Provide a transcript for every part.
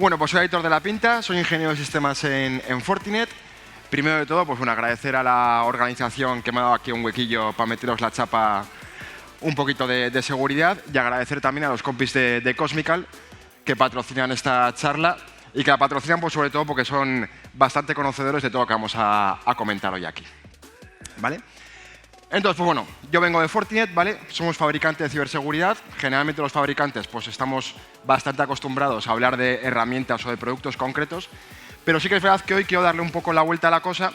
Bueno, pues soy Aitor de la Pinta, soy ingeniero de sistemas en Fortinet. Primero de todo, pues bueno, agradecer a la organización que me ha dado aquí un huequillo para meteros la chapa un poquito de seguridad y agradecer también a los compis de Cosmical que patrocinan esta charla y que la patrocinan pues, sobre todo porque son bastante conocedores de todo lo que vamos a comentar hoy aquí. ¿Vale? Entonces, pues bueno, yo vengo de Fortinet, ¿vale? Somos fabricantes de ciberseguridad. Generalmente los fabricantes pues estamos bastante acostumbrados a hablar de herramientas o de productos concretos, pero sí que es verdad que hoy quiero darle un poco la vuelta a la cosa.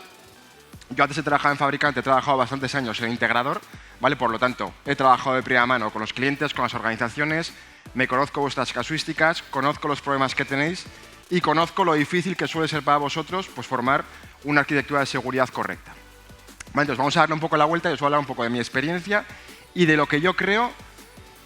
Yo antes de trabajar en fabricante he trabajado bastantes años en integrador, ¿vale? Por lo tanto, he trabajado de primera mano con los clientes, con las organizaciones, me conozco vuestras casuísticas, conozco los problemas que tenéis y conozco lo difícil que suele ser para vosotros pues, formar una arquitectura de seguridad correcta. Vale, entonces vamos a darle un poco la vuelta y os voy a hablar un poco de mi experiencia y de lo que yo creo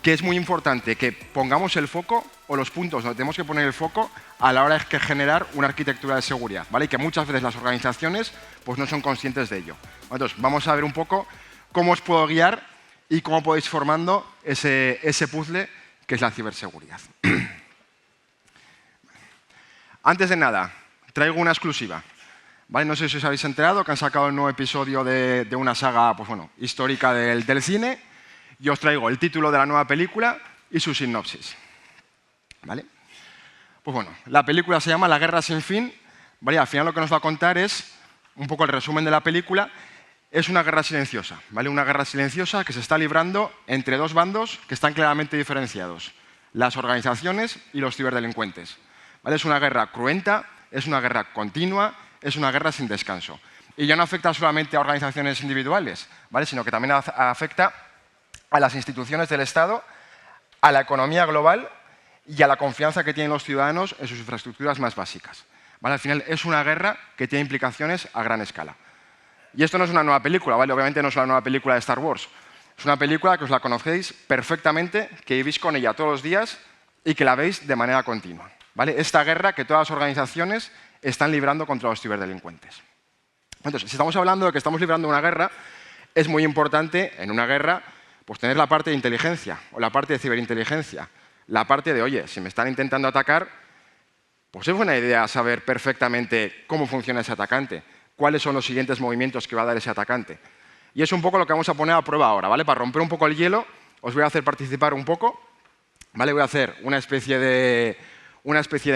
que es muy importante que pongamos el foco o los puntos donde tenemos que poner el foco a la hora de generar una arquitectura de seguridad, ¿vale? Y que muchas veces las organizaciones pues, no son conscientes de ello. Entonces, vamos a ver un poco cómo os puedo guiar y cómo podéis ir formando ese puzzle que es la ciberseguridad. Antes de nada, traigo una exclusiva. ¿Vale? No sé si os habéis enterado que han sacado el nuevo episodio de una saga pues, bueno, histórica del cine. Y os traigo el título de la nueva película y su sinopsis. ¿Vale? Pues bueno, la película se llama La guerra sin fin. ¿Vale? Al final lo que nos va a contar es un poco el resumen de la película. Es una guerra silenciosa, ¿vale? Una guerra silenciosa que se está librando entre dos bandos que están claramente diferenciados. Las organizaciones y los ciberdelincuentes. ¿Vale? Es una guerra cruenta, es una guerra continua, es una guerra sin descanso. Y ya no afecta solamente a organizaciones individuales, ¿vale? Sino que también afecta a las instituciones del Estado, a la economía global y a la confianza que tienen los ciudadanos en sus infraestructuras más básicas. ¿Vale? Al final es una guerra que tiene implicaciones a gran escala. Y esto no es una nueva película, ¿vale? Obviamente no es una nueva película de Star Wars. Es una película que os la conocéis perfectamente, que vivís con ella todos los días y que la veis de manera continua. ¿Vale? Esta guerra que todas las organizaciones están librando contra los ciberdelincuentes. Entonces, si estamos hablando de que estamos librando una guerra, es muy importante en una guerra pues, tener la parte de inteligencia o la parte de ciberinteligencia. La parte de, oye, si me están intentando atacar, pues es buena idea saber perfectamente cómo funciona ese atacante, cuáles son los siguientes movimientos que va a dar ese atacante. Y es un poco lo que vamos a poner a prueba ahora, ¿vale? Para romper un poco el hielo, os voy a hacer participar un poco, ¿vale? Voy a hacer una especie de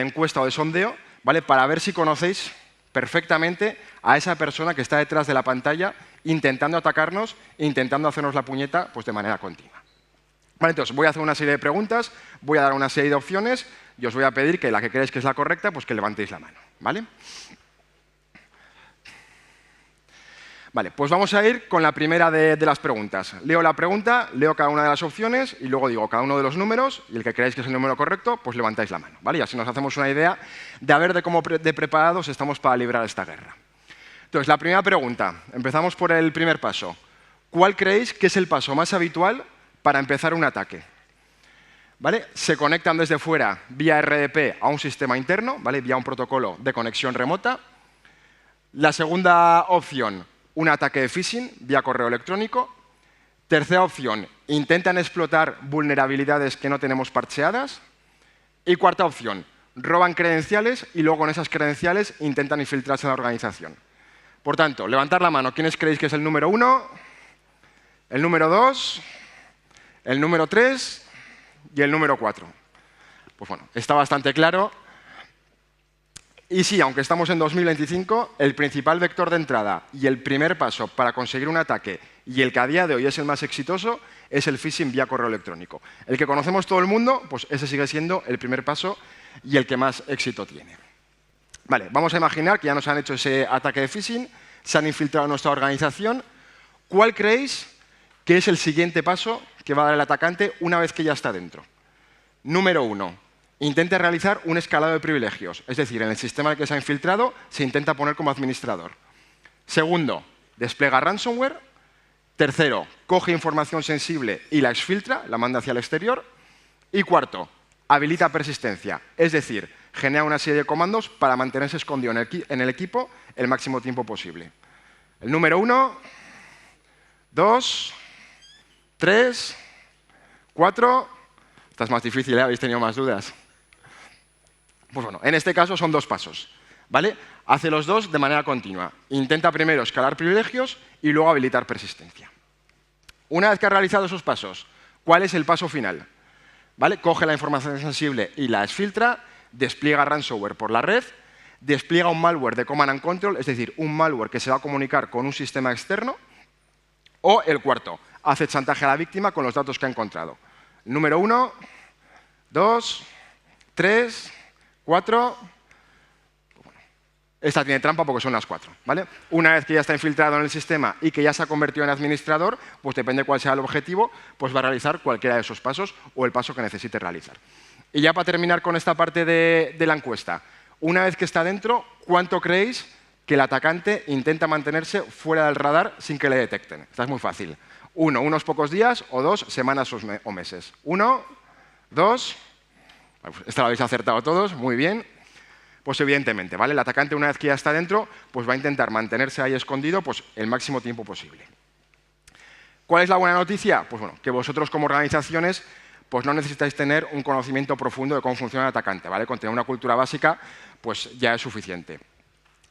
encuesta o de sondeo, ¿vale? Para ver si conocéis perfectamente a esa persona que está detrás de la pantalla intentando atacarnos e intentando hacernos la puñeta pues, de manera continua. Vale, entonces, voy a hacer una serie de preguntas, voy a dar una serie de opciones y os voy a pedir que la que creáis que es la correcta, pues que levantéis la mano. ¿Vale? Vale, pues vamos a ir con la primera de las preguntas. Leo la pregunta, leo cada una de las opciones y luego digo cada uno de los números y el que creáis que es el número correcto, pues levantáis la mano. ¿Vale? Y así nos hacemos una idea de a ver de cómo de preparados estamos para librar esta guerra. Entonces, la primera pregunta. Empezamos por el primer paso. ¿Cuál creéis que es el paso más habitual para empezar un ataque? ¿Vale? Se conectan desde fuera vía RDP a un sistema interno, ¿vale? Vía un protocolo de conexión remota. La segunda opción, un ataque de phishing vía correo electrónico. Tercera opción, intentan explotar vulnerabilidades que no tenemos parcheadas. Y cuarta opción, roban credenciales y luego con esas credenciales intentan infiltrarse en la organización. Por tanto, levantar la mano. ¿Quiénes creéis que es el número 1, el número 2, el número 3 y el número 4? Pues bueno, está bastante claro. Y sí, aunque estamos en 2025, el principal vector de entrada y el primer paso para conseguir un ataque y el que a día de hoy es el más exitoso es el phishing vía correo electrónico. El que conocemos todo el mundo, pues ese sigue siendo el primer paso y el que más éxito tiene. Vale, vamos a imaginar que ya nos han hecho ese ataque de phishing, se han infiltrado en nuestra organización. ¿Cuál creéis que es el siguiente paso que va a dar el atacante una vez que ya está dentro? Número 1. Intenta realizar un escalado de privilegios. Es decir, en el sistema en el que se ha infiltrado se intenta poner como administrador. Segundo, despliega ransomware. Tercero, coge información sensible y la exfiltra, la manda hacia el exterior. Y cuarto, habilita persistencia. Es decir, genera una serie de comandos para mantenerse escondido en el equipo el máximo tiempo posible. El número 1, 2, 3, 4. Esta es más difícil, ¿eh? Habéis tenido más dudas. Pues bueno, en este caso son 2 pasos, ¿vale? Hace los 2 de manera continua. Intenta primero escalar privilegios y luego habilitar persistencia. Una vez que ha realizado esos pasos, ¿cuál es el paso final? ¿Vale? Coge la información sensible y la exfiltra, despliega ransomware por la red, despliega un malware de command and control, es decir, un malware que se va a comunicar con un sistema externo, o el cuarto, hace chantaje a la víctima con los datos que ha encontrado. Número 1, 2, 3, 4... Esta tiene trampa porque son las 4, ¿vale? Una vez que ya está infiltrado en el sistema y que ya se ha convertido en administrador, pues depende cuál sea el objetivo, pues va a realizar cualquiera de esos pasos o el paso que necesite realizar. Y ya para terminar con esta parte de la encuesta, una vez que está dentro, ¿cuánto creéis que el atacante intenta mantenerse fuera del radar sin que le detecten? Esta es muy fácil. 1, unos pocos días, o 2, semanas o meses. 1, 2, esta lo habéis acertado todos, muy bien. Pues evidentemente, ¿vale? El atacante, una vez que ya está dentro, pues va a intentar mantenerse ahí escondido pues, el máximo tiempo posible. ¿Cuál es la buena noticia? Pues bueno, que vosotros como organizaciones pues no necesitáis tener un conocimiento profundo de cómo funciona el atacante, ¿vale? Con tener una cultura básica pues ya es suficiente.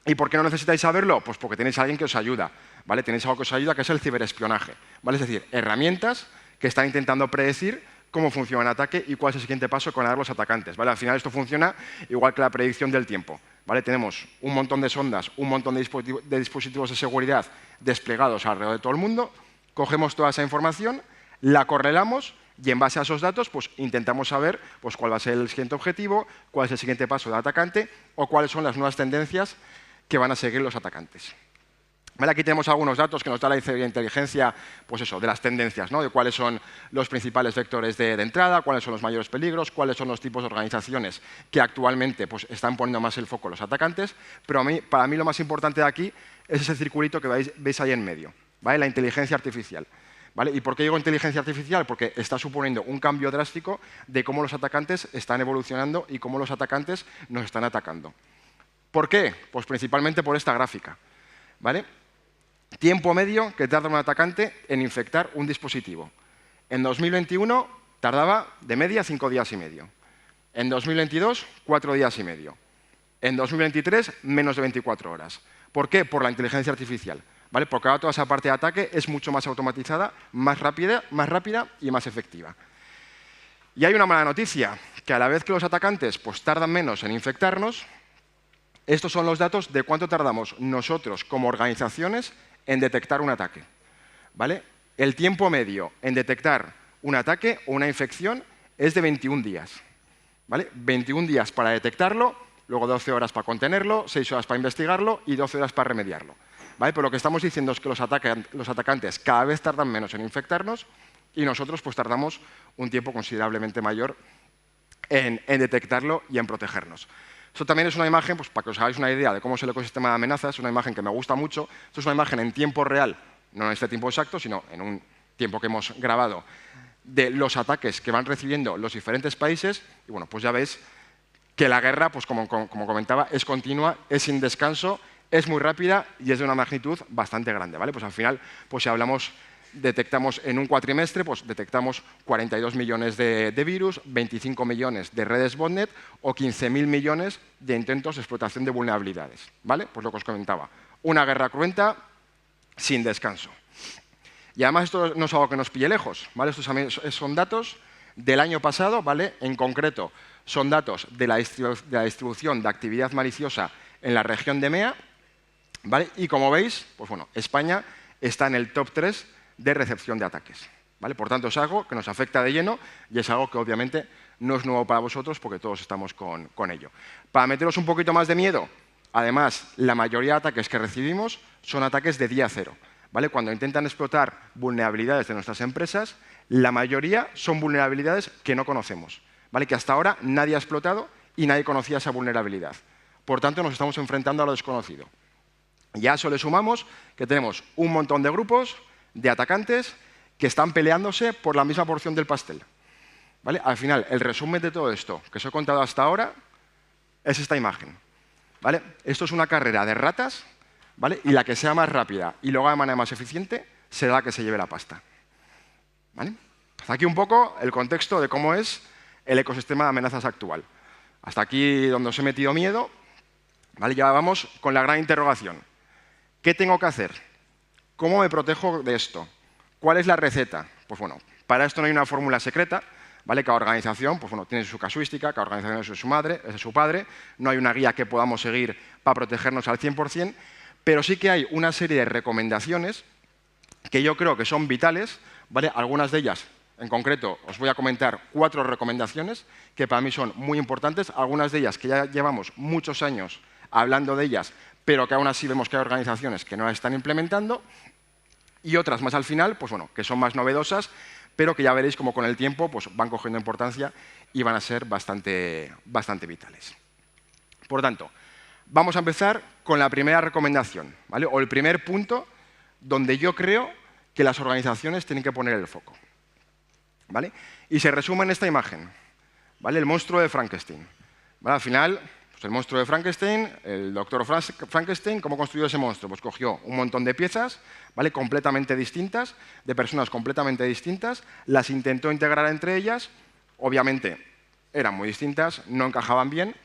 ¿Y por qué no necesitáis saberlo? Pues porque tenéis a alguien que os ayuda, ¿vale? Tenéis algo que os ayuda, que es el ciberespionaje, ¿vale? Es decir, herramientas que están intentando predecir cómo funciona el ataque y cuál es el siguiente paso con los atacantes, ¿vale? Al final esto funciona igual que la predicción del tiempo, ¿vale? Tenemos un montón de sondas, un montón de dispositivos de seguridad desplegados alrededor de todo el mundo, cogemos toda esa información, la correlamos y en base a esos datos pues, intentamos saber pues, cuál va a ser el siguiente objetivo, cuál es el siguiente paso del atacante o cuáles son las nuevas tendencias que van a seguir los atacantes. ¿Vale? Aquí tenemos algunos datos que nos da la inteligencia pues eso, de las tendencias, ¿no? De cuáles son los principales vectores de entrada, cuáles son los mayores peligros, cuáles son los tipos de organizaciones que actualmente pues, están poniendo más el foco en los atacantes. Pero para mí lo más importante de aquí es ese circulito que veis ahí en medio, ¿vale? La inteligencia artificial. ¿Vale? ¿Y por qué digo inteligencia artificial? Porque está suponiendo un cambio drástico de cómo los atacantes están evolucionando y cómo los atacantes nos están atacando. ¿Por qué? Pues principalmente por esta gráfica, ¿vale? Tiempo medio que tarda un atacante en infectar un dispositivo. En 2021 tardaba de media 5 días y medio. En 2022, 4 días y medio. En 2023, menos de 24 horas. ¿Por qué? Por la inteligencia artificial. ¿Vale? Porque ahora toda esa parte de ataque es mucho más automatizada, más rápida y más efectiva. Y hay una mala noticia, que a la vez que los atacantes pues, tardan menos en infectarnos, estos son los datos de cuánto tardamos nosotros como organizaciones en detectar un ataque. ¿Vale? El tiempo medio en detectar un ataque o una infección es de 21 días. ¿Vale? 21 días para detectarlo, luego 12 horas para contenerlo, 6 horas para investigarlo y 12 horas para remediarlo. ¿Vale? Pero lo que estamos diciendo es que los atacantes cada vez tardan menos en infectarnos y nosotros pues, tardamos un tiempo considerablemente mayor en detectarlo y en protegernos. Esto también es una imagen, pues, para que os hagáis una idea de cómo es el ecosistema de amenazas, es una imagen que me gusta mucho. Esto es una imagen en tiempo real, no en este tiempo exacto, sino en un tiempo que hemos grabado, de los ataques que van recibiendo los diferentes países. Y bueno, pues ya veis que la guerra, pues como comentaba, es continua, es sin descanso, es muy rápida y es de una magnitud bastante grande, ¿vale? Pues al final, pues si detectamos en un cuatrimestre, pues detectamos 42 millones de virus, 25 millones de redes botnet o 15.000 millones de intentos de explotación de vulnerabilidades, ¿vale? Pues lo que os comentaba, una guerra cruenta sin descanso. Y además esto no es algo que nos pille lejos, ¿vale? Estos son datos del año pasado, ¿vale? En concreto, son datos de la distribución de actividad maliciosa en la región de EMEA, ¿vale? Y como veis, pues bueno, España está en el top 3 de recepción de ataques, ¿vale? Por tanto, es algo que nos afecta de lleno y es algo que obviamente no es nuevo para vosotros porque todos estamos con ello. Para meteros un poquito más de miedo, además, la mayoría de ataques que recibimos son ataques de día cero, ¿vale? Cuando intentan explotar vulnerabilidades de nuestras empresas, la mayoría son vulnerabilidades que no conocemos, ¿vale? Que hasta ahora nadie ha explotado y nadie conocía esa vulnerabilidad. Por tanto, nos estamos enfrentando a lo desconocido. Y a eso le sumamos que tenemos un montón de grupos de atacantes que están peleándose por la misma porción del pastel, ¿vale? Al final, el resumen de todo esto que os he contado hasta ahora es esta imagen, ¿vale? Esto es una carrera de ratas, ¿vale? Y la que sea más rápida y lo haga de manera más eficiente será la que se lleve la pasta, ¿vale? Hasta aquí un poco el contexto de cómo es el ecosistema de amenazas actual. Hasta aquí donde os he metido miedo, ¿vale? Ya vamos con la gran interrogación. ¿Qué tengo que hacer? ¿Cómo me protejo de esto? ¿Cuál es la receta? Pues bueno, para esto no hay una fórmula secreta, ¿vale? Cada organización pues bueno, tiene su casuística, cada organización es de su madre, es de su padre, no hay una guía que podamos seguir para protegernos al 100%, pero sí que hay una serie de recomendaciones que yo creo que son vitales, ¿vale? Algunas de ellas, en concreto, os voy a comentar 4 recomendaciones que para mí son muy importantes, algunas de ellas que ya llevamos muchos años hablando de ellas, pero que aún así vemos que hay organizaciones que no las están implementando, y otras más al final, pues bueno, que son más novedosas, pero que ya veréis como con el tiempo pues van cogiendo importancia y van a ser bastante vitales. Por tanto, vamos a empezar con la primera recomendación, ¿vale? O el primer punto donde yo creo que las organizaciones tienen que poner el foco, ¿vale? Y se resume en esta imagen, ¿vale? El monstruo de Frankenstein, ¿vale? Al final, pues el monstruo de Frankenstein, el doctor Frankenstein, ¿cómo construyó ese monstruo? Pues cogió un montón de piezas, ¿vale? Completamente distintas, de personas completamente distintas, las intentó integrar entre ellas, obviamente eran muy distintas, no encajaban bien,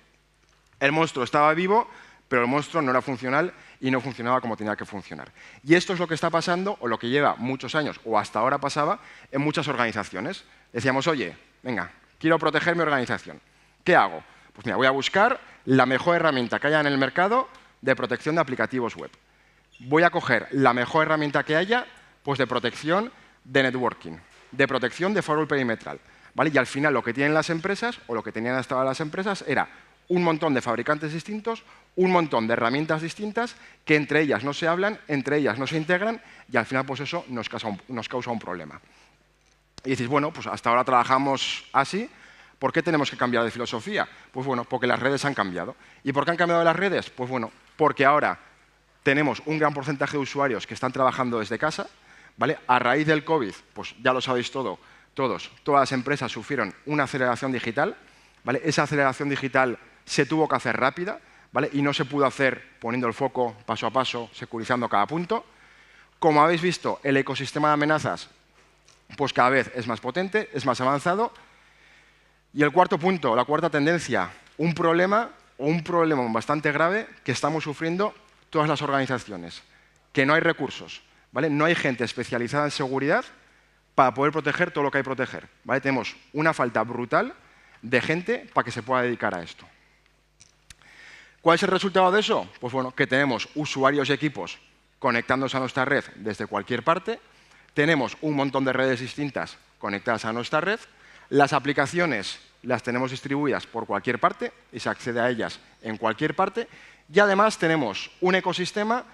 el monstruo estaba vivo, pero el monstruo no era funcional y no funcionaba como tenía que funcionar. Y esto es lo que está pasando, o lo que lleva muchos años, o hasta ahora pasaba, en muchas organizaciones. Decíamos, oye, venga, quiero proteger mi organización. ¿Qué hago? Pues mira, voy a buscar la mejor herramienta que haya en el mercado de protección de aplicativos web. Voy a coger la mejor herramienta que haya pues de protección de networking, de protección de firewall perimetral, ¿vale? Y al final lo que tienen las empresas, o lo que tenían hasta ahora las empresas, era un montón de fabricantes distintos, un montón de herramientas distintas que entre ellas no se hablan, entre ellas no se integran y al final pues eso nos causa un problema. Y decís, bueno, pues hasta ahora trabajamos así, ¿por qué tenemos que cambiar de filosofía? Pues bueno, porque las redes han cambiado. ¿Y por qué han cambiado las redes? Pues bueno, porque ahora tenemos un gran porcentaje de usuarios que están trabajando desde casa, ¿vale? A raíz del COVID, pues ya lo sabéis todas las empresas sufrieron una aceleración digital, ¿vale? Esa aceleración digital se tuvo que hacer rápida, ¿vale? Y no se pudo hacer poniendo el foco paso a paso, securizando cada punto. Como habéis visto, el ecosistema de amenazas pues cada vez es más potente, es más avanzado. Y el cuarto punto, la cuarta tendencia, un problema bastante grave que estamos sufriendo todas las organizaciones, que no hay recursos, ¿vale? No hay gente especializada en seguridad para poder proteger todo lo que hay que proteger, ¿vale? Tenemos una falta brutal de gente para que se pueda dedicar a esto. ¿Cuál es el resultado de eso? Pues bueno, que tenemos usuarios y equipos conectándose a nuestra red desde cualquier parte, tenemos un montón de redes distintas conectadas a nuestra red, las aplicaciones las tenemos distribuidas por cualquier parte y se accede a ellas en cualquier parte, y además tenemos un ecosistema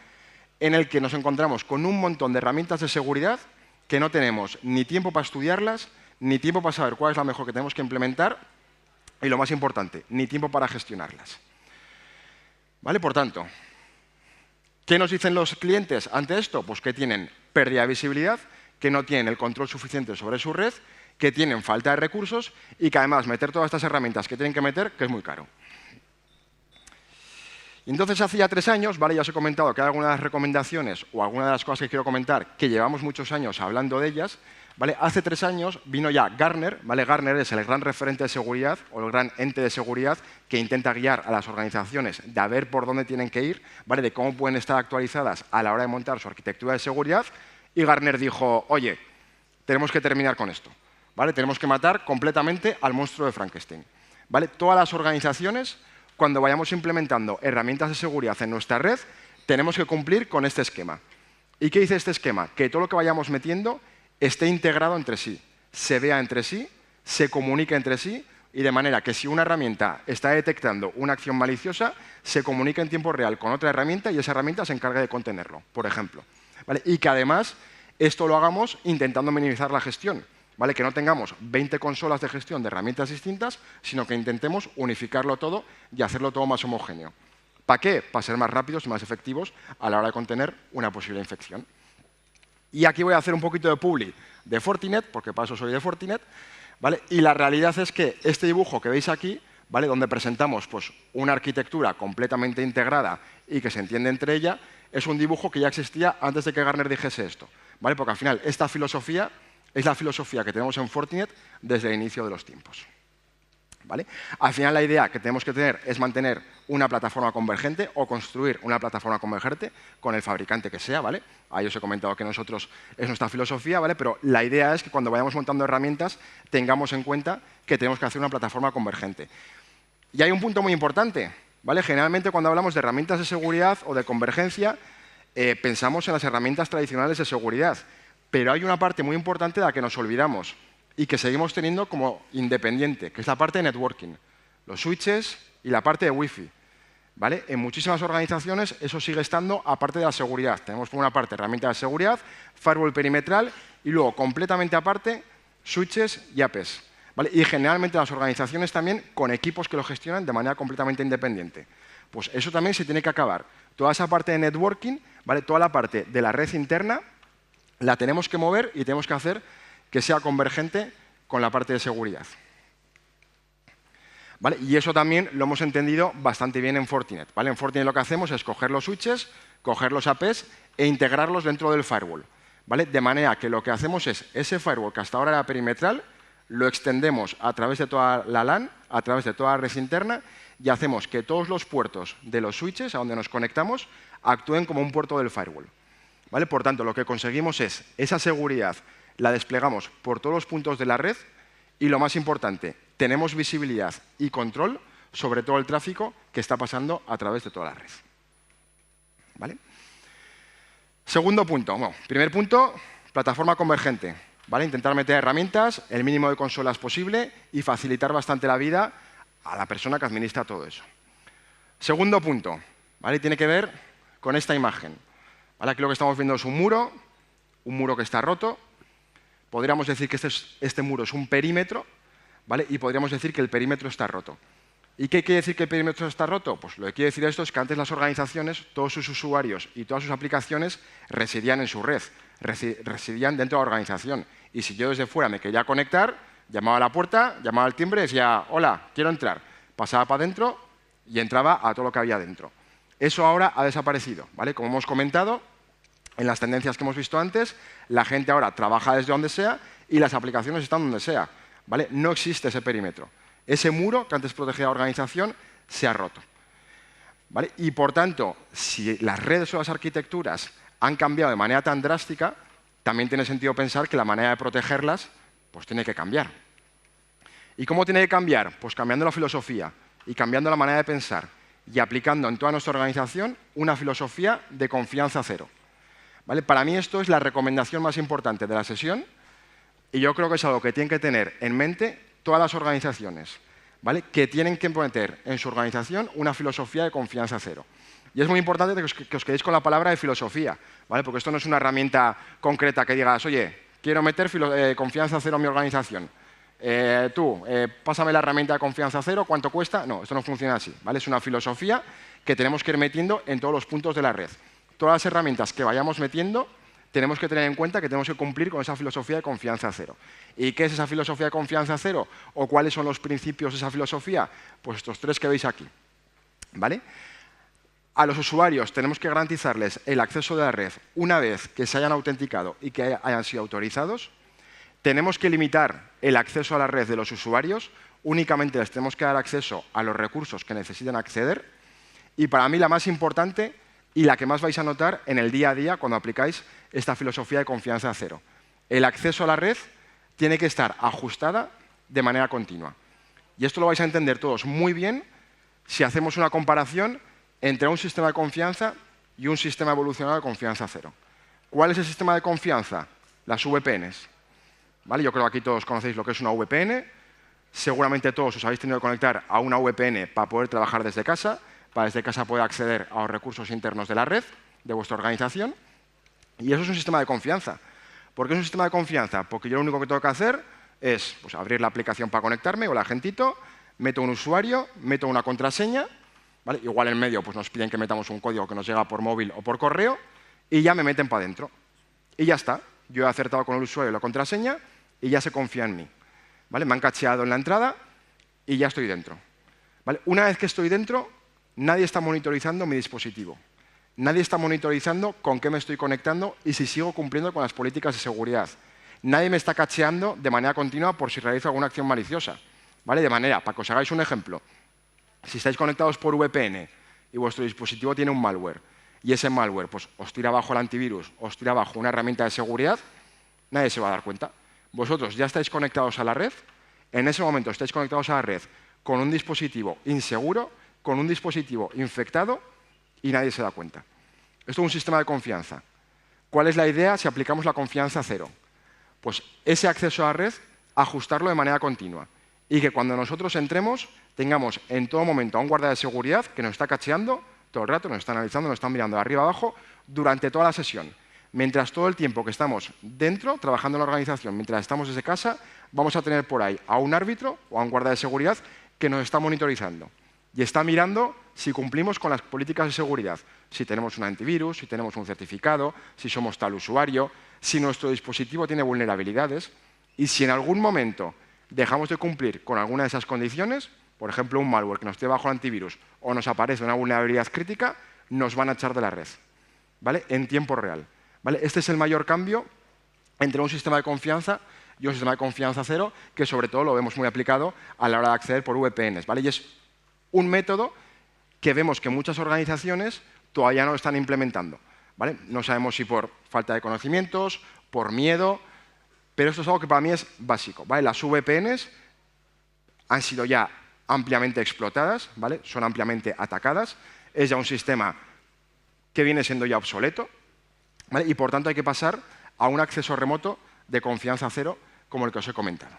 en el que nos encontramos con un montón de herramientas de seguridad que no tenemos ni tiempo para estudiarlas, ni tiempo para saber cuál es la mejor que tenemos que implementar, y lo más importante, ni tiempo para gestionarlas. ¿Vale? Por tanto, ¿qué nos dicen los clientes ante esto? Pues que tienen pérdida de visibilidad, que no tienen el control suficiente sobre su red, que tienen falta de recursos y que además meter todas estas herramientas que tienen que meter, que es muy caro. Y entonces, hace ya 3 años, ¿vale? Ya os he comentado que hay algunas de las recomendaciones o algunas de las cosas que quiero comentar que llevamos muchos años hablando de ellas, ¿vale? Hace 3 años vino ya Gartner, ¿vale? Gartner es el gran referente de seguridad o el gran ente de seguridad que intenta guiar a las organizaciones de a ver por dónde tienen que ir, ¿vale? De cómo pueden estar actualizadas a la hora de montar su arquitectura de seguridad. Y Gartner dijo, oye, tenemos que terminar con esto, ¿vale? Tenemos que matar completamente al monstruo de Frankenstein, ¿vale? Todas las organizaciones, cuando vayamos implementando herramientas de seguridad en nuestra red, tenemos que cumplir con este esquema. ¿Y qué dice este esquema? Que todo lo que vayamos metiendo esté integrado entre sí, se vea entre sí, se comunique entre sí, y de manera que si una herramienta está detectando una acción maliciosa, se comunique en tiempo real con otra herramienta y esa herramienta se encargue de contenerlo, por ejemplo, ¿vale? Y que además esto lo hagamos intentando minimizar la gestión, ¿vale? Que no tengamos 20 consolas de gestión de herramientas distintas, sino que intentemos unificarlo todo y hacerlo todo más homogéneo. ¿Para qué? Para ser más rápidos y más efectivos a la hora de contener una posible infección. Y aquí voy a hacer un poquito de publi de Fortinet, porque para eso soy de Fortinet, ¿vale? Y la realidad es que este dibujo que veis aquí, ¿vale? Donde presentamos pues, una arquitectura completamente integrada y que se entiende entre ella, es un dibujo que ya existía antes de que Gartner dijese esto, ¿vale? Porque al final esta filosofía es la filosofía que tenemos en Fortinet desde el inicio de los tiempos. ¿Vale? Al final la idea que tenemos que tener es mantener una plataforma convergente o construir una plataforma convergente con el fabricante que sea, ¿vale? Ahí os he comentado que nosotros es nuestra filosofía, ¿vale? Pero la idea es que cuando vayamos montando herramientas tengamos en cuenta que tenemos que hacer una plataforma convergente. Y hay un punto muy importante, ¿vale? Generalmente cuando hablamos de herramientas de seguridad o de convergencia pensamos en las herramientas tradicionales de seguridad, pero hay una parte muy importante de la que nos olvidamos y que seguimos teniendo como independiente, que es la parte de networking, los switches y la parte de Wi-Fi. ¿Vale? En muchísimas organizaciones eso sigue estando aparte de la seguridad. Tenemos por una parte herramientas de seguridad, firewall perimetral y luego completamente aparte switches y APs. ¿Vale? Y generalmente las organizaciones también con equipos que lo gestionan de manera completamente independiente. Pues eso también se tiene que acabar. Toda esa parte de networking, ¿vale? Toda la parte de la red interna la tenemos que mover y tenemos que hacer que sea convergente con la parte de seguridad. ¿Vale? Y eso también lo hemos entendido bastante bien en Fortinet. ¿Vale? En Fortinet lo que hacemos es coger los switches, coger los APs e integrarlos dentro del firewall. ¿Vale? De manera que lo que hacemos es ese firewall que hasta ahora era perimetral, lo extendemos a través de toda la LAN, a través de toda la red interna y hacemos que todos los puertos de los switches a donde nos conectamos actúen como un puerto del firewall. ¿Vale? Por tanto, lo que conseguimos es esa seguridad la desplegamos por todos los puntos de la red y, lo más importante, tenemos visibilidad y control sobre todo el tráfico que está pasando a través de toda la red. ¿Vale? Segundo punto. Bueno, primer punto, plataforma convergente. ¿Vale? Intentar meter herramientas, el mínimo de consolas posible y facilitar bastante la vida a la persona que administra todo eso. Segundo punto, ¿vale? Tiene que ver con esta imagen. ¿Vale? Aquí lo que estamos viendo es un muro que está roto. Podríamos decir que este muro es un perímetro, ¿vale? Y podríamos decir que el perímetro está roto. ¿Y qué quiere decir que el perímetro está roto? Pues lo que quiere decir esto es que antes las organizaciones, todos sus usuarios y todas sus aplicaciones residían en su red, residían dentro de la organización. Y si yo desde fuera me quería conectar, llamaba a la puerta, llamaba al timbre y decía, hola, quiero entrar. Pasaba para adentro y entraba a todo lo que había dentro. Eso ahora ha desaparecido, ¿vale? Como hemos comentado, en las tendencias que hemos visto antes, la gente ahora trabaja desde donde sea y las aplicaciones están donde sea, ¿vale? No existe ese perímetro. Ese muro que antes protegía la organización se ha roto, ¿vale? Y, por tanto, si las redes o las arquitecturas han cambiado de manera tan drástica, también tiene sentido pensar que la manera de protegerlas pues, tiene que cambiar. ¿Y cómo tiene que cambiar? Pues cambiando la filosofía y cambiando la manera de pensar y aplicando en toda nuestra organización una filosofía de confianza cero. ¿Vale? Para mí esto es la recomendación más importante de la sesión y yo creo que es algo que tienen que tener en mente todas las organizaciones, ¿vale? Que tienen que meter en su organización una filosofía de confianza cero. Y es muy importante que os quedéis con la palabra de filosofía, ¿vale? Porque esto no es una herramienta concreta que digas, oye, quiero meter confianza cero en mi organización. Pásame la herramienta de confianza cero, ¿cuánto cuesta? No, esto no funciona así, ¿vale? Es una filosofía que tenemos que ir metiendo en todos los puntos de la red. Todas las herramientas que vayamos metiendo, tenemos que tener en cuenta que tenemos que cumplir con esa filosofía de confianza cero. ¿Y qué es esa filosofía de confianza cero? ¿O cuáles son los principios de esa filosofía? Pues estos tres que veis aquí, ¿vale? A los usuarios tenemos que garantizarles el acceso de la red una vez que se hayan autenticado y que hayan sido autorizados. Tenemos que limitar el acceso a la red de los usuarios. Únicamente les tenemos que dar acceso a los recursos que necesiten acceder. Y para mí la más importante y la que más vais a notar en el día a día cuando aplicáis esta filosofía de confianza cero. El acceso a la red tiene que estar ajustada de manera continua. Y esto lo vais a entender todos muy bien si hacemos una comparación entre un sistema de confianza y un sistema evolucionado de confianza cero. ¿Cuál es el sistema de confianza? Las VPNs. ¿Vale? Yo creo que aquí todos conocéis lo que es una VPN. Seguramente todos os habéis tenido que conectar a una VPN para poder trabajar desde casa, para desde casa poder acceder a los recursos internos de la red, de vuestra organización. Y eso es un sistema de confianza. ¿Por qué es un sistema de confianza? Porque yo lo único que tengo que hacer es pues, abrir la aplicación para conectarme o el agentito, meto un usuario, meto una contraseña, ¿vale? Igual en medio pues, nos piden que metamos un código que nos llega por móvil o por correo y ya me meten para adentro. Y ya está. Yo he acertado con el usuario y la contraseña y ya se confía en mí. ¿Vale? Me han cacheado en la entrada y ya estoy dentro. ¿Vale? Una vez que estoy dentro, nadie está monitorizando mi dispositivo. Nadie está monitorizando con qué me estoy conectando y si sigo cumpliendo con las políticas de seguridad. Nadie me está cacheando de manera continua por si realizo alguna acción maliciosa. ¿vale? De manera, para que os hagáis un ejemplo, si estáis conectados por VPN y vuestro dispositivo tiene un malware y ese malware pues, os tira abajo el antivirus, os tira abajo una herramienta de seguridad, nadie se va a dar cuenta. Vosotros ya estáis conectados a la red, en ese momento estáis conectados a la red con un dispositivo inseguro, con un dispositivo infectado y nadie se da cuenta. Esto es un sistema de confianza. ¿Cuál es la idea si aplicamos la confianza cero? Pues ese acceso a la red, ajustarlo de manera continua y que cuando nosotros entremos tengamos en todo momento a un guardia de seguridad que nos está cacheando todo el rato, nos está analizando, nos está mirando de arriba abajo durante toda la sesión. Mientras todo el tiempo que estamos dentro, trabajando en la organización, mientras estamos desde casa, vamos a tener por ahí a un árbitro o a un guardia de seguridad que nos está monitorizando y está mirando si cumplimos con las políticas de seguridad, si tenemos un antivirus, si tenemos un certificado, si somos tal usuario, si nuestro dispositivo tiene vulnerabilidades y si en algún momento dejamos de cumplir con alguna de esas condiciones, por ejemplo, un malware que nos esté bajo el antivirus o nos aparece una vulnerabilidad crítica, nos van a echar de la red, ¿vale? En tiempo real, ¿vale? Este es el mayor cambio entre un sistema de confianza y un sistema de confianza cero, que sobre todo lo vemos muy aplicado a la hora de acceder por VPNs, ¿vale? Y es un método que vemos que muchas organizaciones todavía no lo están implementando, ¿vale? No sabemos si por falta de conocimientos, por miedo, pero esto es algo que para mí es básico, ¿vale? Las VPNs han sido ya ampliamente explotadas, ¿vale? Son ampliamente atacadas, es ya un sistema que viene siendo ya obsoleto, ¿vale? Y por tanto hay que pasar a un acceso remoto de confianza cero, como el que os he comentado.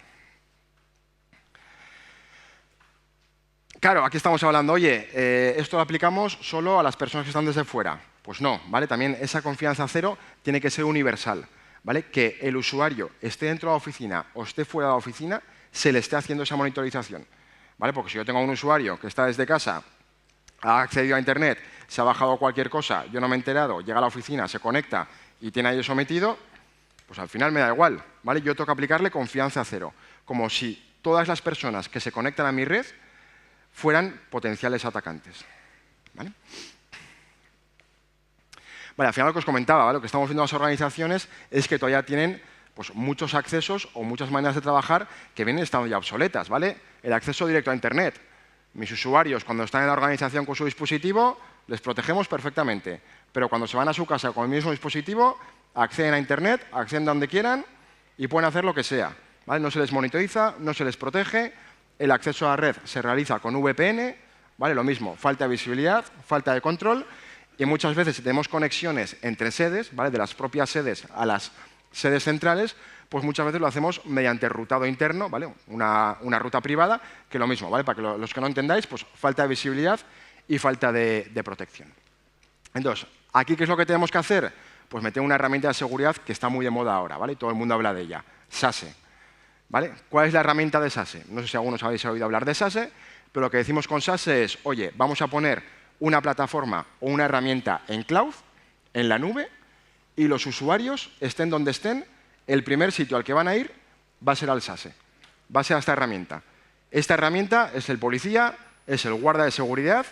Claro, aquí estamos hablando, oye, esto lo aplicamos solo a las personas que están desde fuera. Pues no, ¿vale? También esa confianza cero tiene que ser universal, ¿vale? Que el usuario esté dentro de la oficina o esté fuera de la oficina, se le esté haciendo esa monitorización, ¿vale? Porque si yo tengo un usuario que está desde casa, ha accedido a Internet, se ha bajado cualquier cosa, yo no me he enterado, llega a la oficina, se conecta y tiene ahí sometido, pues al final me da igual, ¿vale? Yo tengo que aplicarle confianza cero, como si todas las personas que se conectan a mi red fueran potenciales atacantes, ¿vale? Vale, al final lo que os comentaba, ¿vale? Lo que estamos viendo en las organizaciones es que todavía tienen pues, muchos accesos o muchas maneras de trabajar que vienen estando ya obsoletas, ¿vale? El acceso directo a Internet. Mis usuarios, cuando están en la organización con su dispositivo, les protegemos perfectamente, pero cuando se van a su casa con el mismo dispositivo, acceden a Internet, acceden donde quieran y pueden hacer lo que sea, ¿vale? No se les monitoriza, no se les protege, el acceso a la red se realiza con VPN, ¿vale? Lo mismo, falta de visibilidad, falta de control y muchas veces si tenemos conexiones entre sedes, ¿vale? De las propias sedes a las sedes centrales, pues muchas veces lo hacemos mediante rutado interno, ¿vale? Una ruta privada, que lo mismo, ¿vale? Para que los que no entendáis, pues falta de visibilidad y falta de protección. Entonces, ¿aquí qué es lo que tenemos que hacer? Pues meter una herramienta de seguridad que está muy de moda ahora, ¿vale? Y todo el mundo habla de ella, SASE, ¿vale? ¿Cuál es la herramienta de SASE? No sé si algunos habéis oído hablar de SASE, pero lo que decimos con SASE es, oye, vamos a poner una plataforma o una herramienta en cloud, en la nube, y los usuarios, estén donde estén, el primer sitio al que van a ir va a ser al SASE, va a ser a esta herramienta. Esta herramienta es el policía, es el guardia de seguridad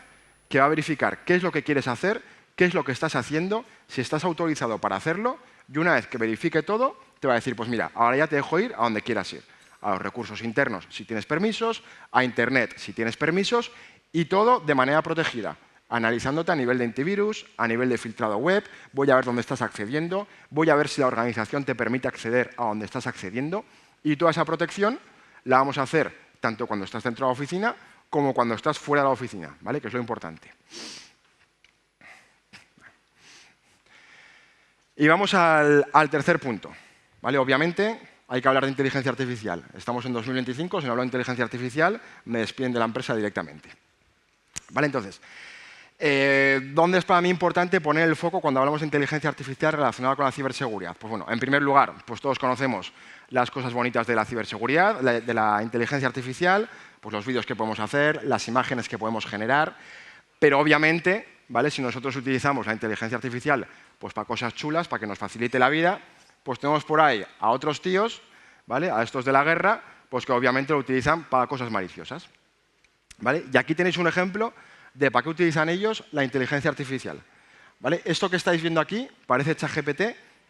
que va a verificar qué es lo que quieres hacer, qué es lo que estás haciendo, si estás autorizado para hacerlo, y una vez que verifique todo, te va a decir, pues mira, ahora ya te dejo ir a donde quieras ir. A los recursos internos si tienes permisos, a Internet si tienes permisos, y todo de manera protegida, analizándote a nivel de antivirus, a nivel de filtrado web, voy a ver dónde estás accediendo, voy a ver si la organización te permite acceder a donde estás accediendo, y toda esa protección la vamos a hacer tanto cuando estás dentro de la oficina como cuando estás fuera de la oficina, ¿vale? Que es lo importante. Y vamos al tercer punto, ¿vale? Obviamente hay que hablar de inteligencia artificial. Estamos en 2025, si no hablo de inteligencia artificial, me despiden de la empresa directamente. ¿Vale? Entonces, ¿dónde es para mí importante poner el foco cuando hablamos de inteligencia artificial relacionada con la ciberseguridad? Pues bueno, en primer lugar, pues todos conocemos las cosas bonitas de la ciberseguridad, de la inteligencia artificial, pues los vídeos que podemos hacer, las imágenes que podemos generar, pero obviamente, ¿vale? Si nosotros utilizamos la inteligencia artificial pues para cosas chulas, para que nos facilite la vida, pues tenemos por ahí a otros tíos, ¿vale? A estos de la guerra, pues que obviamente lo utilizan para cosas maliciosas, ¿vale? Y aquí tenéis un ejemplo de para qué utilizan ellos la inteligencia artificial, ¿vale? Esto que estáis viendo aquí parece ChatGPT,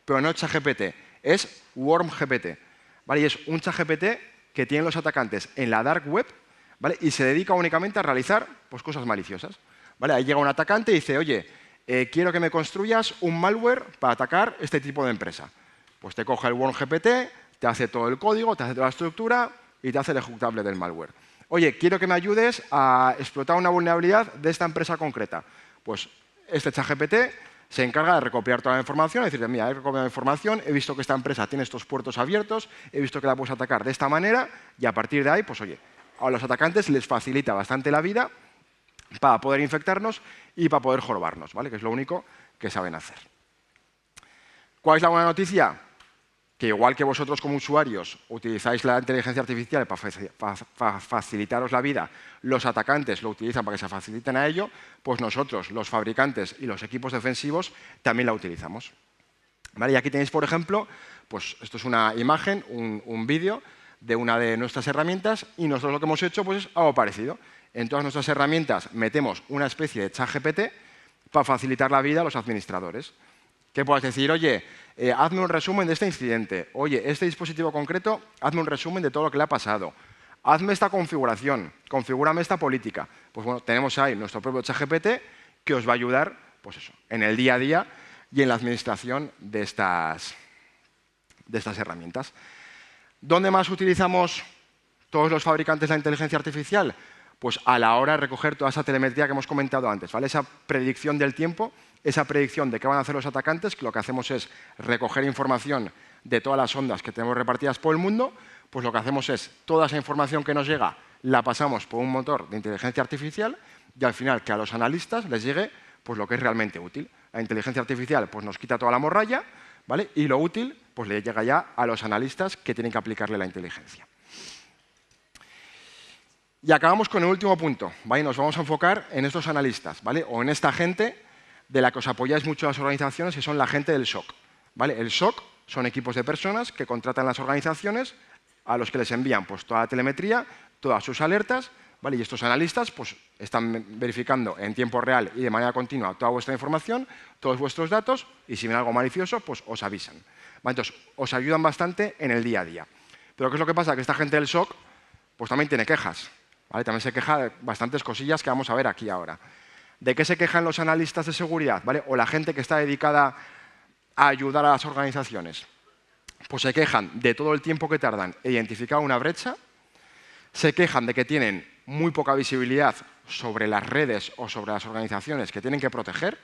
pero no es ChatGPT, es WormGPT, ¿vale? Y es un ChatGPT que tienen los atacantes en la dark web, ¿vale? Y se dedica únicamente a realizar pues, cosas maliciosas. ¿Vale? Ahí llega un atacante y dice, oye, quiero que me construyas un malware para atacar este tipo de empresa. Pues te coge el WormGPT, te hace todo el código, te hace toda la estructura y te hace el ejecutable del malware. Oye, quiero que me ayudes a explotar una vulnerabilidad de esta empresa concreta. Pues este ChatGPT se encarga de recopilar toda la información, es decir, mira, he recopilado información, he visto que esta empresa tiene estos puertos abiertos, he visto que la puedes atacar de esta manera y a partir de ahí, pues oye, a los atacantes les facilita bastante la vida para poder infectarnos y para poder jorobarnos, ¿vale? Que es lo único que saben hacer. ¿Cuál es la buena noticia? Que igual que vosotros como usuarios utilizáis la inteligencia artificial para facilitaros la vida, los atacantes lo utilizan para que se faciliten a ello, pues nosotros, los fabricantes y los equipos defensivos, también la utilizamos. ¿Vale? Y aquí tenéis, por ejemplo, pues esto es una imagen, un vídeo de una de nuestras herramientas y nosotros lo que hemos hecho pues, es algo parecido. En todas nuestras herramientas metemos una especie de ChatGPT para facilitar la vida a los administradores. Que puedas decir, oye, hazme un resumen de este incidente. Oye, este dispositivo concreto, hazme un resumen de todo lo que le ha pasado. Hazme esta configuración, configúrame esta política. Pues bueno, tenemos ahí nuestro propio ChatGPT que os va a ayudar pues eso, en el día a día y en la administración de estas herramientas. ¿Dónde más utilizamos todos los fabricantes de la inteligencia artificial? Pues a la hora de recoger toda esa telemetría que hemos comentado antes, ¿vale? Esa predicción del tiempo, esa predicción de qué van a hacer los atacantes, que lo que hacemos es recoger información de todas las ondas que tenemos repartidas por el mundo, pues lo que hacemos es toda esa información que nos llega la pasamos por un motor de inteligencia artificial y al final que a los analistas les llegue pues, lo que es realmente útil. La inteligencia artificial pues, nos quita toda la morralla, ¿vale? Y lo útil pues, le llega ya a los analistas que tienen que aplicarle la inteligencia. Y acabamos con el último punto, ¿vale? Nos vamos a enfocar en estos analistas, ¿vale? O en esta gente de la que os apoyáis mucho las organizaciones, que son la gente del SOC, ¿vale? El SOC son equipos de personas que contratan las organizaciones a los que les envían pues, toda la telemetría, todas sus alertas, ¿vale? Y estos analistas pues, están verificando en tiempo real y de manera continua toda vuestra información, todos vuestros datos, y si ven algo malicioso, pues os avisan. ¿Vale? Entonces, os ayudan bastante en el día a día. Pero ¿qué es lo que pasa? Que esta gente del SOC pues, también tiene quejas. ¿Vale? También se queja de bastantes cosillas que vamos a ver aquí ahora. ¿De qué se quejan los analistas de seguridad? ¿Vale? O la gente que está dedicada a ayudar a las organizaciones. Pues se quejan de todo el tiempo que tardan en identificar una brecha, se quejan de que tienen muy poca visibilidad sobre las redes o sobre las organizaciones que tienen que proteger,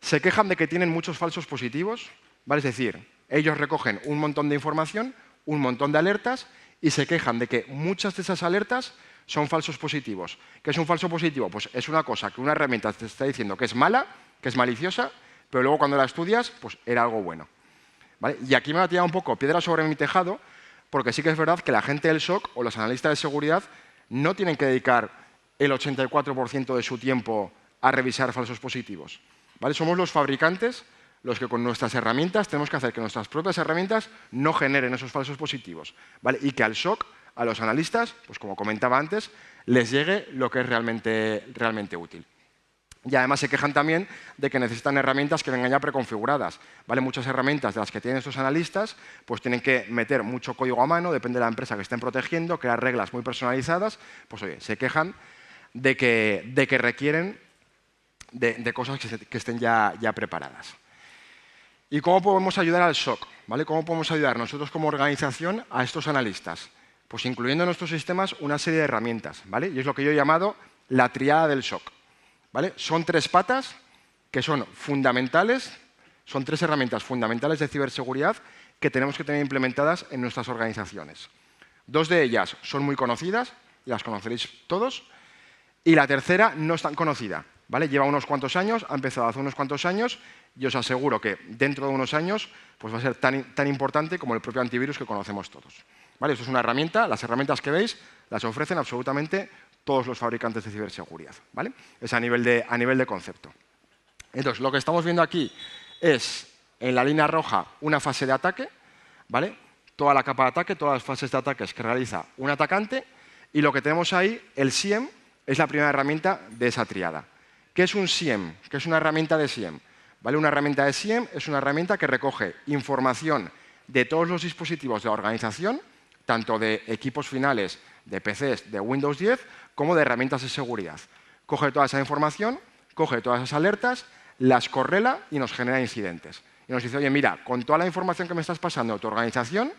se quejan de que tienen muchos falsos positivos, ¿vale? Es decir, ellos recogen un montón de información, un montón de alertas, y se quejan de que muchas de esas alertas son falsos positivos. ¿Qué es un falso positivo? Pues es una cosa que una herramienta te está diciendo que es mala, que es maliciosa, pero luego cuando la estudias, pues era algo bueno. ¿Vale? Y aquí me va a tirar un poco piedra sobre mi tejado, porque sí que es verdad que la gente del SOC o los analistas de seguridad no tienen que dedicar el 84% de su tiempo a revisar falsos positivos. ¿Vale? Somos los fabricantes los que con nuestras herramientas tenemos que hacer que nuestras propias herramientas no generen esos falsos positivos, ¿vale? Y que al SOC, a los analistas, pues como comentaba antes, les llegue lo que es realmente útil. Y además se quejan también de que necesitan herramientas que vengan ya preconfiguradas, ¿vale? Muchas herramientas de las que tienen estos analistas pues tienen que meter mucho código a mano, depende de la empresa que estén protegiendo, crear reglas muy personalizadas, pues oye, se quejan de que requieren de cosas que estén ya preparadas. ¿Y cómo podemos ayudar al SOC? ¿Vale? ¿Cómo podemos ayudar nosotros como organización a estos analistas? Pues incluyendo en nuestros sistemas una serie de herramientas, ¿vale? Y es lo que yo he llamado la triada del SOC, ¿vale? Son 3 patas que son fundamentales, son 3 herramientas fundamentales de ciberseguridad que tenemos que tener implementadas en nuestras organizaciones. 2 de ellas son muy conocidas, las conoceréis todos, y la tercera no es tan conocida, ¿vale? Lleva unos cuantos años, ha empezado hace unos cuantos años, y os aseguro que dentro de unos años pues va a ser tan importante como el propio antivirus que conocemos todos. ¿Vale? Esto es una herramienta, las herramientas que veis las ofrecen absolutamente todos los fabricantes de ciberseguridad. ¿Vale? Es a nivel de concepto. Entonces, lo que estamos viendo aquí es, en la línea roja, una fase de ataque, ¿vale? Toda la capa de ataque, todas las fases de ataques que realiza un atacante, y lo que tenemos ahí, el SIEM, es la primera herramienta de esa triada. ¿Qué es un SIEM? ¿Qué es una herramienta de SIEM? ¿Vale? Una herramienta de SIEM es una herramienta que recoge información de todos los dispositivos de la organización, tanto de equipos finales, de PCs, de Windows 10, como de herramientas de seguridad. Coge toda esa información, coge todas esas alertas, las correla y nos genera incidentes. Y nos dice, oye, mira, con toda la información que me estás pasando de tu organización,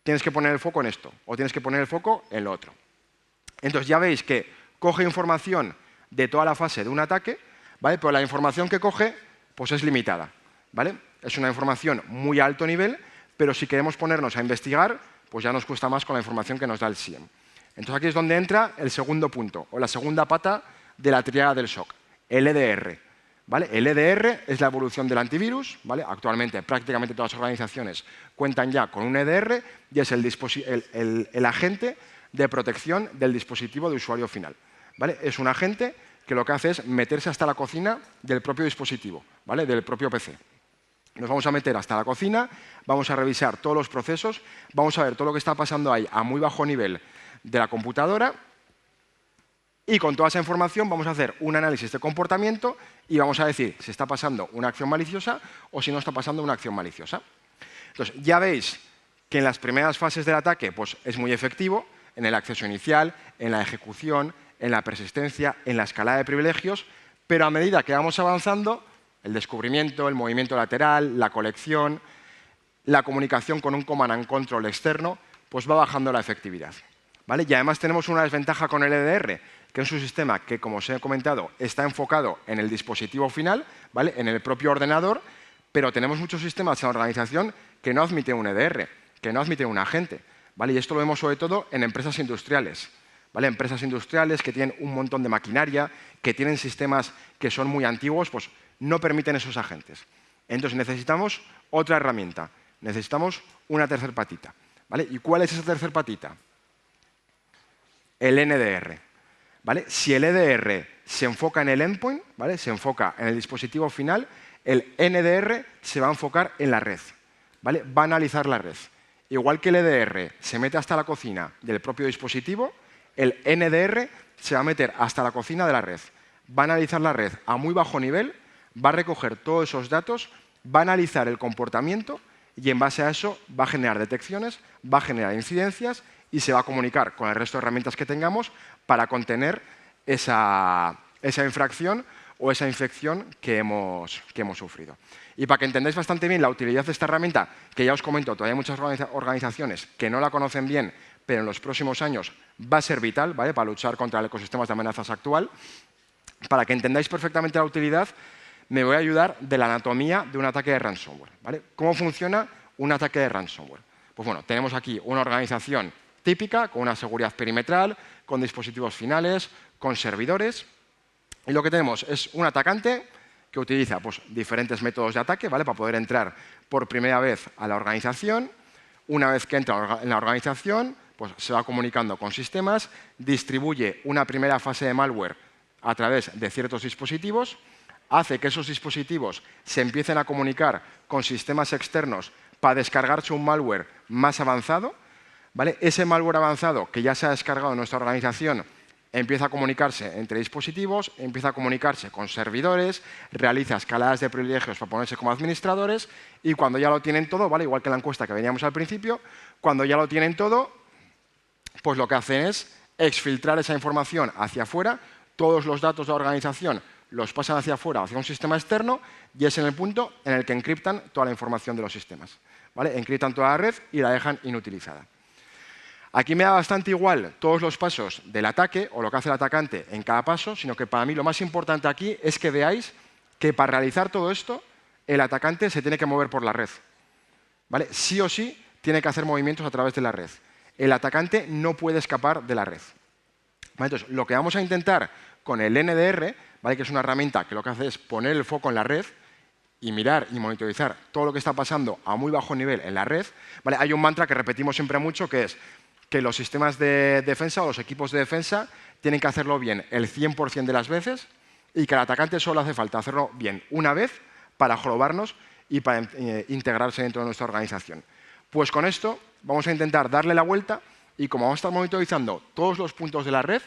tienes que poner el foco en esto o tienes que poner el foco en lo otro. Entonces ya veis que coge información de toda la fase de un ataque, ¿vale? Pero la información que coge pues es limitada, ¿vale? Es una información muy alto nivel, pero si queremos ponernos a investigar, pues ya nos cuesta más con la información que nos da el SIEM. Entonces aquí es donde entra el segundo punto, o la segunda pata de la tríada del SOC, el EDR. ¿Vale? El EDR es la evolución del antivirus. ¿Vale? Actualmente prácticamente todas las organizaciones cuentan ya con un EDR y es el agente de protección del dispositivo de usuario final. ¿Vale? Es un agente que lo que hace es meterse hasta la cocina del propio dispositivo, ¿vale? Del propio PC. Nos vamos a meter hasta la cocina, vamos a revisar todos los procesos, vamos a ver todo lo que está pasando ahí a muy bajo nivel de la computadora y con toda esa información vamos a hacer un análisis de comportamiento y vamos a decir si está pasando una acción maliciosa o si no está pasando una acción maliciosa. Entonces, ya veis que en las primeras fases del ataque pues, es muy efectivo, en el acceso inicial, en la ejecución, en la persistencia, en la escalada de privilegios, pero a medida que vamos avanzando, el descubrimiento, el movimiento lateral, la colección, la comunicación con un command and control externo, pues va bajando la efectividad. ¿Vale? Y además tenemos una desventaja con el EDR, que es un sistema que, como os he comentado, está enfocado en el dispositivo final, ¿vale? En el propio ordenador, pero tenemos muchos sistemas en la organización que no admiten un EDR, que no admiten un agente. ¿Vale? Y esto lo vemos sobre todo en empresas industriales. ¿Vale? Empresas industriales que tienen un montón de maquinaria, que tienen sistemas que son muy antiguos, pues no permiten esos agentes. Entonces necesitamos otra herramienta, necesitamos una tercer patita. ¿Vale? ¿Y cuál es esa tercer patita? El NDR. ¿Vale? Si el EDR se enfoca en el endpoint, ¿vale? Se enfoca en el dispositivo final, el NDR se va a enfocar en la red. ¿Vale? Va a analizar la red. Igual que el EDR se mete hasta la cocina del propio dispositivo, el NDR se va a meter hasta la cocina de la red. Va a analizar la red a muy bajo nivel, va a recoger todos esos datos, va a analizar el comportamiento y en base a eso va a generar detecciones, va a generar incidencias y se va a comunicar con el resto de herramientas que tengamos para contener esa infracción o esa infección que hemos sufrido. Y para que entendáis bastante bien la utilidad de esta herramienta, que ya os comento, todavía hay muchas organizaciones que no la conocen bien, pero en los próximos años va a ser vital, ¿vale? Para luchar contra el ecosistema de amenazas actual. Para que entendáis perfectamente la utilidad, me voy a ayudar de la anatomía de un ataque de ransomware. ¿Vale? ¿Cómo funciona un ataque de ransomware? Pues bueno, tenemos aquí una organización típica, con una seguridad perimetral, con dispositivos finales, con servidores. Y lo que tenemos es un atacante que utiliza pues, diferentes métodos de ataque, ¿vale? Para poder entrar por primera vez a la organización. Una vez que entra en la organización, pues, se va comunicando con sistemas, distribuye una primera fase de malware a través de ciertos dispositivos, hace que esos dispositivos se empiecen a comunicar con sistemas externos para descargarse un malware más avanzado. ¿Vale? Ese malware avanzado que ya se ha descargado en nuestra organización empieza a comunicarse entre dispositivos, empieza a comunicarse con servidores, realiza escaladas de privilegios para ponerse como administradores y cuando ya lo tienen todo, ¿vale? Igual que la encuesta que veníamos al principio, cuando ya lo tienen todo, pues lo que hacen es exfiltrar esa información hacia afuera, todos los datos de la organización los pasan hacia afuera, hacia un sistema externo y es en el punto en el que encriptan toda la información de los sistemas. ¿Vale? Encriptan toda la red y la dejan inutilizada. Aquí me da bastante igual todos los pasos del ataque o lo que hace el atacante en cada paso, sino que para mí lo más importante aquí es que veáis que para realizar todo esto, el atacante se tiene que mover por la red. ¿Vale? Sí o sí tiene que hacer movimientos a través de la red. El atacante no puede escapar de la red. ¿Vale? Entonces, lo que vamos a intentar con el NDR, ¿vale? Que es una herramienta que lo que hace es poner el foco en la red y mirar y monitorizar todo lo que está pasando a muy bajo nivel en la red. ¿Vale? Hay un mantra que repetimos siempre mucho que es que los sistemas de defensa o los equipos de defensa tienen que hacerlo bien el 100% de las veces y que al atacante solo hace falta hacerlo bien una vez para jorobarnos y para integrarse dentro de nuestra organización. Pues con esto vamos a intentar darle la vuelta y como vamos a estar monitorizando todos los puntos de la red,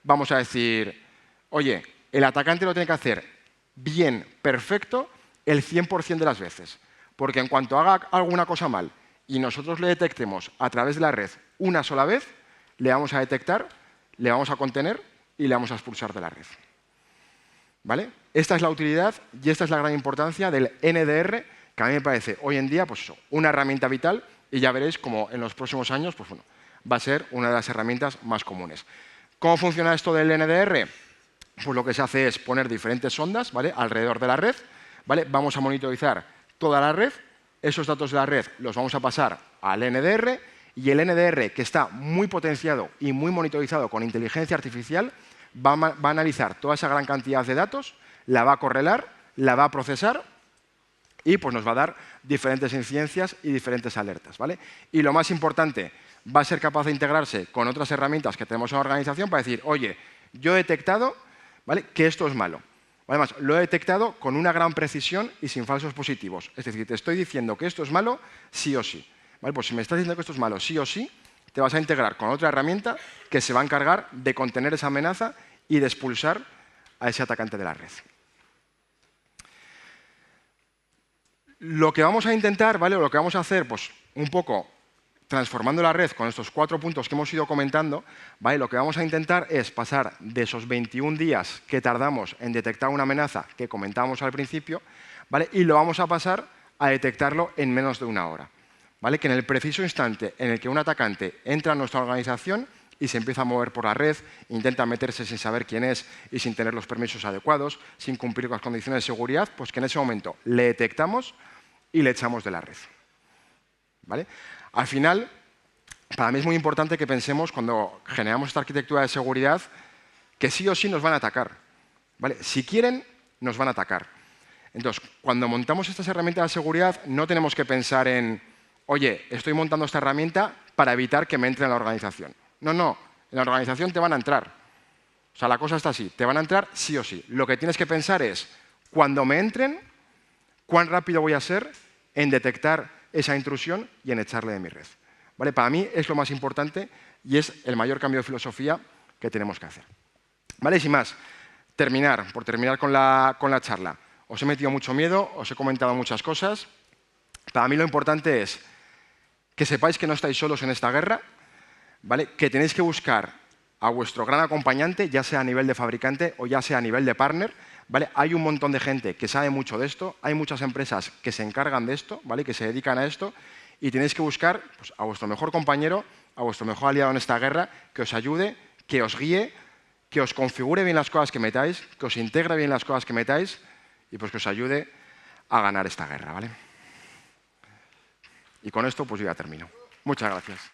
vamos a decir, oye, el atacante lo tiene que hacer bien, perfecto, el 100% de las veces. Porque en cuanto haga alguna cosa mal y nosotros le detectemos a través de la red una sola vez, le vamos a detectar, le vamos a contener y le vamos a expulsar de la red. ¿Vale? Esta es la utilidad y esta es la gran importancia del NDR, que a mí me parece hoy en día pues eso, una herramienta vital, y ya veréis cómo en los próximos años pues bueno, va a ser una de las herramientas más comunes. ¿Cómo funciona esto del NDR? Pues lo que se hace es poner diferentes sondas, ¿vale?, alrededor de la red. ¿Vale? Vamos a monitorizar toda la red. Esos datos de la red los vamos a pasar al NDR, y el NDR, que está muy potenciado y muy monitorizado con inteligencia artificial, va a analizar toda esa gran cantidad de datos, la va a correlar, la va a procesar y pues, nos va a dar diferentes incidencias y diferentes alertas. ¿Vale? Y lo más importante, va a ser capaz de integrarse con otras herramientas que tenemos en la organización para decir, oye, yo he detectado, ¿vale?, que esto es malo. Además, lo he detectado con una gran precisión y sin falsos positivos. Es decir, te estoy diciendo que esto es malo sí o sí. ¿Vale? Pues si me estás diciendo que esto es malo sí o sí, te vas a integrar con otra herramienta que se va a encargar de contener esa amenaza y de expulsar a ese atacante de la red. Lo que vamos a intentar, ¿vale?, o lo que vamos a hacer, pues un poco transformando la red con estos 4 puntos que hemos ido comentando, ¿vale?, lo que vamos a intentar es pasar de esos 21 días que tardamos en detectar una amenaza que comentábamos al principio, ¿vale?, y lo vamos a pasar a detectarlo en menos de una hora. ¿Vale? Que en el preciso instante en el que un atacante entra en nuestra organización y se empieza a mover por la red, intenta meterse sin saber quién es y sin tener los permisos adecuados, sin cumplir con las condiciones de seguridad, pues que en ese momento le detectamos y le echamos de la red. ¿Vale? Al final, para mí es muy importante que pensemos, cuando generamos esta arquitectura de seguridad, que sí o sí nos van a atacar. ¿Vale? Si quieren, nos van a atacar. Entonces, cuando montamos estas herramientas de seguridad, no tenemos que pensar en, oye, estoy montando esta herramienta para evitar que me entre en la organización. No, no, en la organización te van a entrar. O sea, la cosa está así, te van a entrar sí o sí. Lo que tienes que pensar es, cuando me entren, cuán rápido voy a ser en detectar esa intrusión y en echarle de mi red. ¿Vale? Para mí es lo más importante y es el mayor cambio de filosofía que tenemos que hacer. ¿Vale? Y sin más, por terminar con la charla. Os he metido mucho miedo, os he comentado muchas cosas. Para mí lo importante es que sepáis que no estáis solos en esta guerra, ¿vale?, que tenéis que buscar a vuestro gran acompañante, ya sea a nivel de fabricante o ya sea a nivel de partner. ¿Vale? Hay un montón de gente que sabe mucho de esto, hay muchas empresas que se encargan de esto, ¿vale?, que se dedican a esto, y tenéis que buscar pues, a vuestro mejor compañero, a vuestro mejor aliado en esta guerra, que os ayude, que os guíe, que os configure bien las cosas que metáis, que os integre bien las cosas que metáis y pues que os ayude a ganar esta guerra. ¿Vale? Y con esto pues yo ya termino. Muchas gracias.